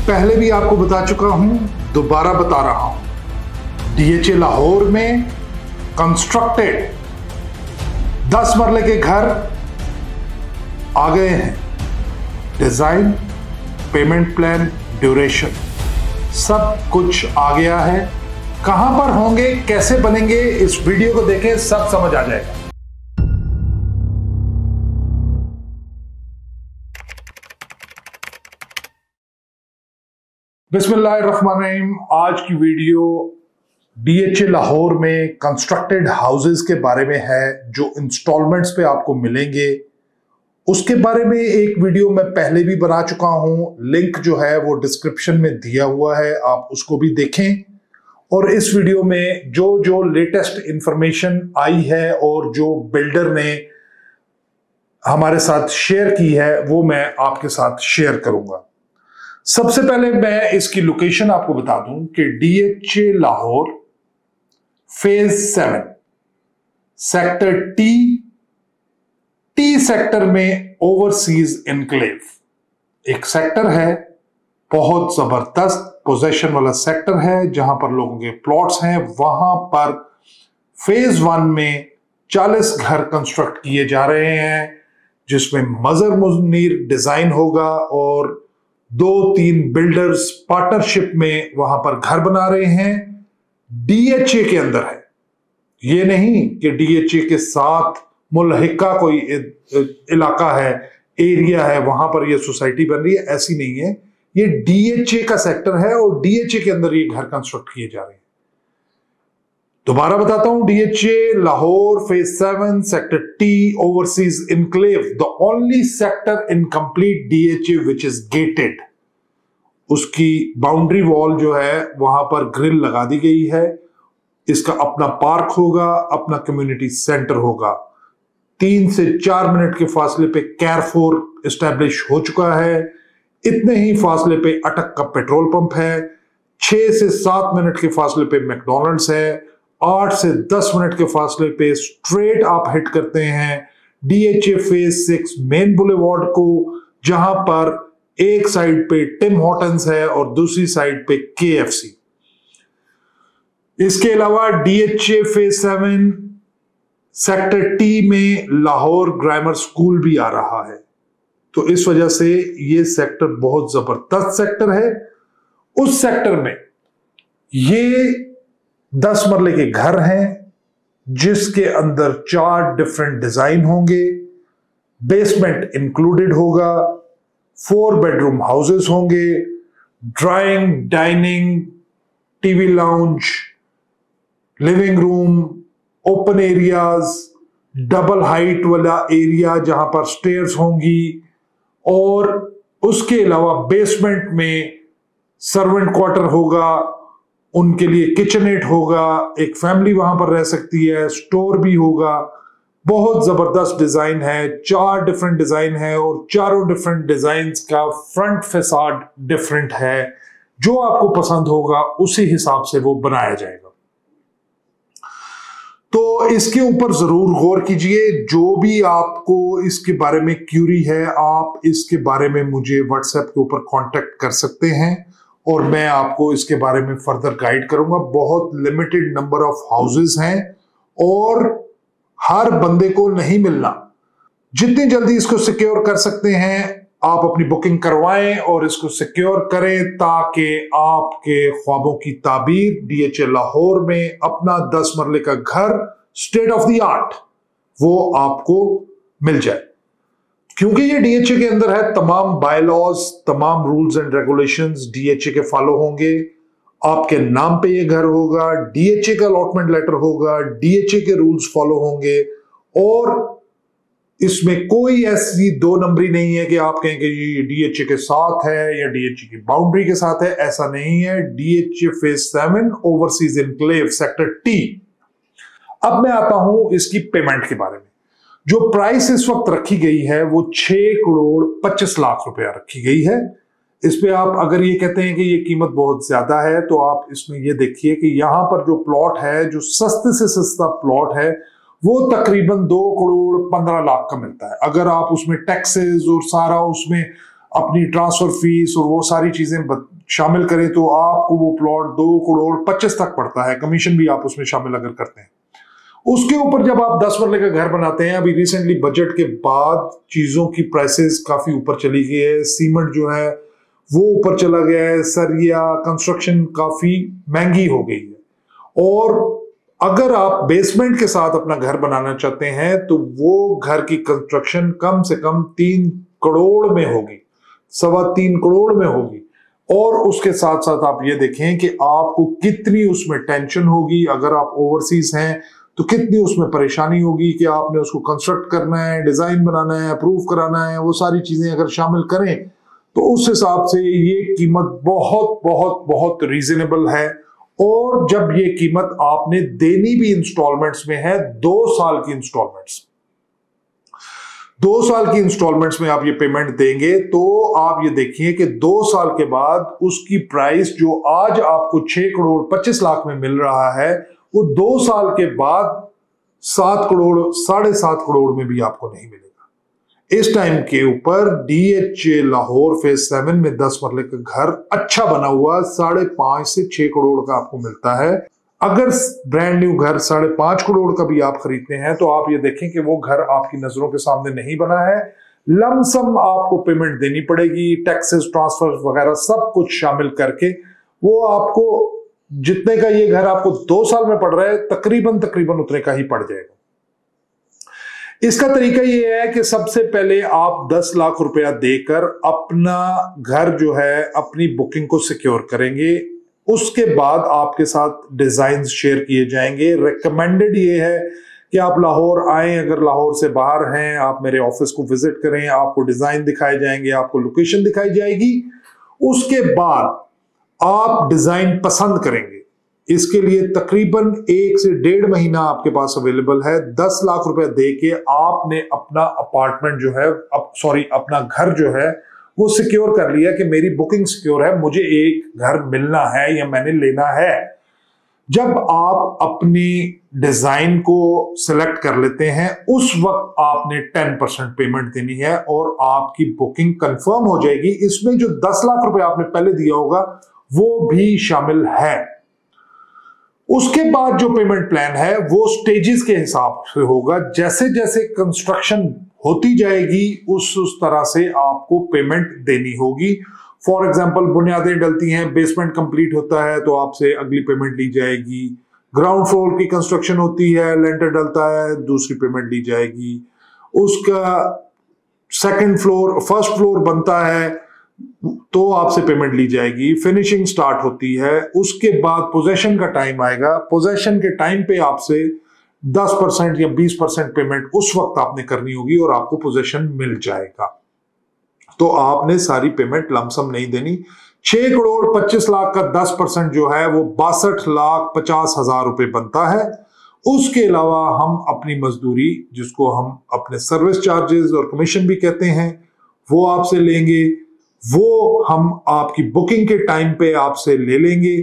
पहले भी आपको बता चुका हूं, दोबारा बता रहा हूं। डीएचए लाहौर में कंस्ट्रक्टेड 10 मरले के घर आ गए हैं। डिजाइन, पेमेंट प्लान, ड्यूरेशन सब कुछ आ गया है। कहां पर होंगे, कैसे बनेंगे, इस वीडियो को देखें, सब समझ आ जाएगा। बिस्मिल्लाहिर्रहमानिर्रहीम। आज की वीडियो डीएचए लाहौर में कंस्ट्रक्टेड हाउसेस के बारे में है, जो इंस्टॉलमेंट्स पे आपको मिलेंगे। उसके बारे में एक वीडियो मैं पहले भी बना चुका हूं, लिंक जो है वो डिस्क्रिप्शन में दिया हुआ है, आप उसको भी देखें। और इस वीडियो में जो लेटेस्ट इंफॉर्मेशन आई है और जो बिल्डर ने हमारे साथ शेयर की है वो मैं आपके साथ शेयर करूंगा। सबसे पहले मैं इसकी लोकेशन आपको बता दूं कि DHA Lahore phase 7 sector T sector में ओवरसीज एनक्लेव एक सेक्टर है, बहुत जबरदस्त पोजेशन वाला सेक्टर है, जहां पर लोगों के प्लॉट्स हैं। वहां पर फेज 1 में 40 घर कंस्ट्रक्ट किए जा रहे हैं, जिसमें मजर मुनीर डिजाइन होगा और 2-3 बिल्डर्स पार्टनरशिप में वहां पर घर बना रहे हैं। डीएचए के अंदर है, ये नहीं कि डीएचए के साथ मुल्हिका कोई इलाका है, एरिया है, वहां पर ये सोसाइटी बन रही है, ऐसी नहीं है। ये डीएचए का सेक्टर है और डीएचए के अंदर ये घर कंस्ट्रक्ट किए जा रहे हैं। दोबारा बताता हूं, DHA Lahore phase 7 sector T overseas enclave, the only sector in complete DHA which is gated. उसकी बाउंड्री वॉल जो है वहां पर ग्रिल लगा दी गई है। इसका अपना पार्क होगा, अपना कम्युनिटी सेंटर होगा। 3 से 4 मिनट के फासले पे कैरफोर एस्टैब्लिश हो चुका है। इतने ही फासले पे अटक का पेट्रोल पंप है। 6 से 7 मिनट के फासले पे मैकडॉनल्ड्स है। 8 से 10 मिनट के फासले पे स्ट्रेट आप हिट करते हैं डीएचए फेज 6 मेन बुलेवार्ड को, जहां पर एक साइड पे टिम हॉर्टन्स है और दूसरी साइड पे केएफसी। इसके अलावा डीएचए फेज 7 सेक्टर टी में लाहौर ग्रामर स्कूल भी आ रहा है। तो इस वजह से ये सेक्टर बहुत जबरदस्त सेक्टर है। उस सेक्टर में ये 10 मरले के घर हैं, जिसके अंदर 4 डिफरेंट डिजाइन होंगे। बेसमेंट इंक्लूडेड होगा, 4 बेडरूम हाउसेस होंगे, drawing, dining, TV lounge, living room, open areas, double height वाला एरिया जहां पर स्टेयर्स होंगी, और उसके अलावा बेसमेंट में सर्वेंट क्वार्टर होगा, उनके लिए किचनेट होगा, एक फैमिली वहां पर रह सकती है, स्टोर भी होगा। बहुत जबरदस्त डिजाइन है, 4 डिफरेंट डिजाइन है और चारों डिफरेंट डिजाइन्स का फ्रंट फैसाड डिफरेंट है। जो आपको पसंद होगा उसी हिसाब से वो बनाया जाएगा। तो इसके ऊपर जरूर गौर कीजिए। जो भी आपको इसके बारे में क्यूरी है, आप इसके बारे में मुझे व्हाट्सएप के ऊपर कांटेक्ट कर सकते हैं और मैं आपको इसके बारे में फर्दर गाइड करूंगा। बहुत लिमिटेड नंबर ऑफ हाउसेस हैं और हर बंदे को नहीं मिलना। जितनी जल्दी इसको सिक्योर कर सकते हैं आप अपनी बुकिंग करवाएं और इसको सिक्योर करें, ताकि आपके ख्वाबों की ताबीर डीएचए लाहौर में अपना 10 मरले का घर स्टेट ऑफ द आर्ट वो आपको मिल जाए। क्योंकि ये डीएचए के अंदर है, तमाम बायलॉज, तमाम रूल्स एंड रेगुलेशंस डीएचए के फॉलो होंगे। आपके नाम पे ये घर होगा, डीएचए का अलॉटमेंट लेटर होगा, डीएचए के रूल्स फॉलो होंगे और इसमें कोई ऐसी 2 नंबरी नहीं है कि आप कहेंगे ये डीएचए के साथ है या डीएचए की बाउंड्री के साथ है। ऐसा नहीं है। DHA phase 7 overseas enclave sector T. अब मैं आता हूं इसकी पेमेंट के बारे में। जो प्राइस इस वक्त रखी गई है वो 6 करोड़ 25 लाख रुपया रखी गई है। इस पे आप अगर ये कहते हैं कि ये कीमत बहुत ज्यादा है, तो आप इसमें ये देखिए कि यहां पर जो प्लॉट है, जो सस्ते से सस्ता प्लॉट है, वो तकरीबन 2 करोड़ 15 लाख का मिलता है। अगर आप उसमें टैक्सेस और सारा उसमें अपनी ट्रांसफर फीस और वो सारी चीजें शामिल करें तो आपको वो प्लॉट 2,25 तक पड़ता है, कमीशन भी आप उसमें शामिल अगर करते हैं। उसके ऊपर जब आप 10 मरले का घर बनाते हैं, अभी रिसेंटली बजट के बाद चीजों की प्राइसेस काफी ऊपर चली गई है, सीमेंट जो है वो ऊपर चला गया है, सरिया कंस्ट्रक्शन काफी महंगी हो गई है। और अगर आप बेसमेंट के साथ अपना घर बनाना चाहते हैं तो वो घर की कंस्ट्रक्शन कम से कम 3 करोड़ में होगी, 3.25 करोड़ में होगी। और उसके साथ साथ आप ये देखें कि आपको कितनी उसमें टेंशन होगी, अगर आप ओवरसीज हैं तो कितनी उसमें परेशानी होगी कि आपने उसको कंस्ट्रक्ट करना है, डिजाइन बनाना है, अप्रूव कराना है, वो सारी चीजें अगर शामिल करें तो उस हिसाब से ये कीमत बहुत बहुत बहुत रीजनेबल है। और जब ये कीमत आपने देनी भी इंस्टॉलमेंट्स में है, 2 साल की इंस्टॉलमेंट्स, 2 साल की इंस्टॉलमेंट्स में आप ये पेमेंट देंगे तो आप ये देखिए कि 2 साल के बाद उसकी प्राइस जो आज आपको 6 करोड़ 25 लाख में मिल रहा है, वो 2 साल के बाद 7 करोड़ 7.5 करोड़ में भी आपको नहीं मिलेगा। इस टाइम के ऊपर DHA लाहौर फेज 7 में 10 मरले का घर अच्छा बना हुआ 5.5 से 6 करोड़ का आपको मिलता है। अगर ब्रांड न्यू घर 5.5 करोड़ का भी आप खरीदते हैं तो आप ये देखें कि वो घर आपकी नजरों के सामने नहीं बना है, लमसम आपको पेमेंट देनी पड़ेगी, टैक्सेस ट्रांसफर वगैरह सब कुछ शामिल करके वो आपको जितने का ये घर आपको 2 साल में पड़ रहा है तकरीबन उतने का ही पड़ जाएगा। इसका तरीका ये है कि सबसे पहले आप 10 लाख रुपया देकर अपना घर जो है अपनी बुकिंग को सिक्योर करेंगे। उसके बाद आपके साथ डिजाइन शेयर किए जाएंगे। रिकमेंडेड ये है कि आप लाहौर आए, अगर लाहौर से बाहर हैं आप मेरे ऑफिस को विजिट करें, आपको डिजाइन दिखाए जाएंगे, आपको लोकेशन दिखाई जाएगी। उसके बाद आप डिजाइन पसंद करेंगे। इसके लिए तकरीबन 1 से 1.5 महीना आपके पास अवेलेबल है। 10 लाख रुपए दे के आपने अपना अपार्टमेंट जो है अपना घर जो है वो सिक्योर कर लिया कि मेरी बुकिंग सिक्योर है, मुझे एक घर मिलना है या मैंने लेना है। जब आप अपनी डिजाइन को सिलेक्ट कर लेते हैं उस वक्त आपने 10% पेमेंट देनी है और आपकी बुकिंग कंफर्म हो जाएगी। इसमें जो 10 लाख रुपए आपने पहले दिया होगा वो भी शामिल है। उसके बाद जो पेमेंट प्लान है वो स्टेजेस के हिसाब से होगा, जैसे जैसे कंस्ट्रक्शन होती जाएगी उस तरह से आपको पेमेंट देनी होगी। फॉर एग्जांपल बुनियादें डलती हैं, बेसमेंट कंप्लीट होता है तो आपसे अगली पेमेंट ली जाएगी। ग्राउंड फ्लोर की कंस्ट्रक्शन होती है, लेंटर डलता है, दूसरी पेमेंट ली जाएगी। उसका फर्स्ट फ्लोर बनता है तो आपसे पेमेंट ली जाएगी। फिनिशिंग स्टार्ट होती है, उसके बाद पोजेशन का टाइम आएगा। पोजेशन के टाइम पे आपसे 10% या 20% पेमेंट उस वक्त आपने करनी होगी और आपको पोजेशन मिल जाएगा। तो आपने सारी पेमेंट लमसम नहीं देनी। 6 करोड़ 25 लाख का 10% जो है वो 62,50,000 रुपए बनता है। उसके अलावा हम अपनी मजदूरी, जिसको हम अपने सर्विस चार्जेस और कमीशन भी कहते हैं, वो आपसे लेंगे। वो हम आपकी बुकिंग के टाइम पे आपसे ले लेंगे।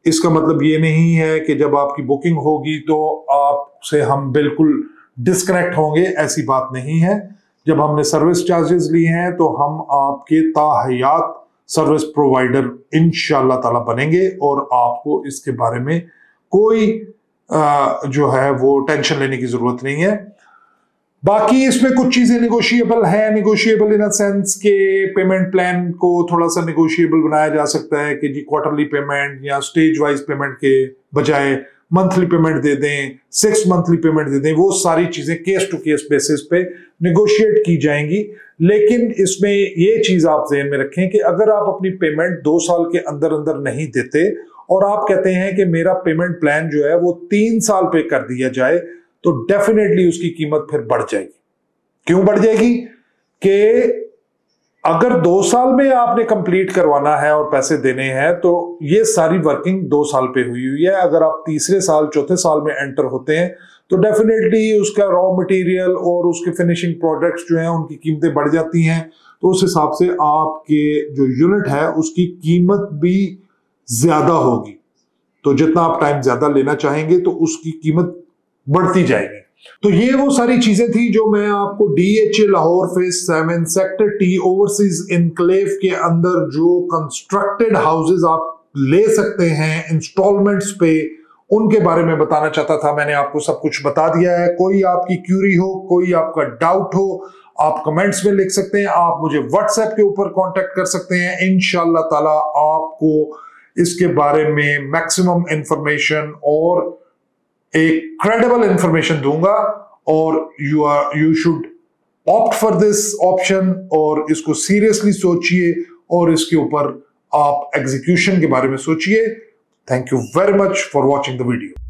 इसका मतलब ये नहीं है कि जब आपकी बुकिंग होगी तो आपसे हम बिल्कुल डिस्कनेक्ट होंगे, ऐसी बात नहीं है। जब हमने सर्विस चार्जेस लिए हैं तो हम आपके ताहयात सर्विस प्रोवाइडर इंशाअल्लाह ताला बनेंगे और आपको इसके बारे में कोई जो है वो टेंशन लेने की जरूरत नहीं है। बाकी इसमें कुछ चीजें निगोशिएबल है, निगोशिएबल इन सेंस के पेमेंट प्लान को थोड़ा सा निगोशिएबल बनाया जा सकता है कि जी क्वार्टरली पेमेंट या स्टेज वाइज पेमेंट के बजाय मंथली पेमेंट दे दें, 6 मंथली पेमेंट दे दें। वो सारी चीजें केस टू केस बेसिस पे निगोशिएट की जाएंगी। लेकिन इसमें ये चीज आप ध्यान में रखें कि अगर आप अपनी पेमेंट 2 साल के अंदर अंदर नहीं देते और आप कहते हैं कि मेरा पेमेंट प्लान जो है वो 3 साल पे कर दिया जाए, तो डेफिनेटली उसकी कीमत फिर बढ़ जाएगी। क्यों बढ़ जाएगी? कि अगर 2 साल में आपने कंप्लीट करवाना है और पैसे देने हैं तो ये सारी वर्किंग 2 साल पे हुई हुई है। अगर आप तीसरे साल चौथे साल में एंटर होते हैं तो डेफिनेटली उसका रॉ मटेरियल और उसके फिनिशिंग प्रोडक्ट्स जो हैं उनकी कीमतें बढ़ जाती हैं। तो उस हिसाब से आपके जो यूनिट है उसकी कीमत भी ज्यादा होगी। तो जितना आप टाइम ज्यादा लेना चाहेंगे तो उसकी कीमत बढ़ती जाएगी। तो ये वो सारी चीजें थी जो मैं आपको DHA Lahore phase 7 sector T overseas enclave के अंदर जो कंस्ट्रक्टेड हाउसेज आप ले सकते हैं इंस्टॉलमेंट्स पे, उनके बारे में बताना चाहता था। मैंने आपको सब कुछ बता दिया है। कोई आपकी क्यूरी हो, कोई आपका डाउट हो, आप कमेंट्स में लिख सकते हैं, आप मुझे व्हाट्सएप के ऊपर कांटेक्ट कर सकते हैं। इंशाल्लाह ताला आपको इसके बारे में मैक्सिमम इंफॉर्मेशन और एक क्रेडिबल इंफॉर्मेशन दूंगा, और you should opt for this option, और इसको सीरियसली सोचिए और इसके ऊपर आप एग्जीक्यूशन के बारे में सोचिए। Thank you very much for watching the video.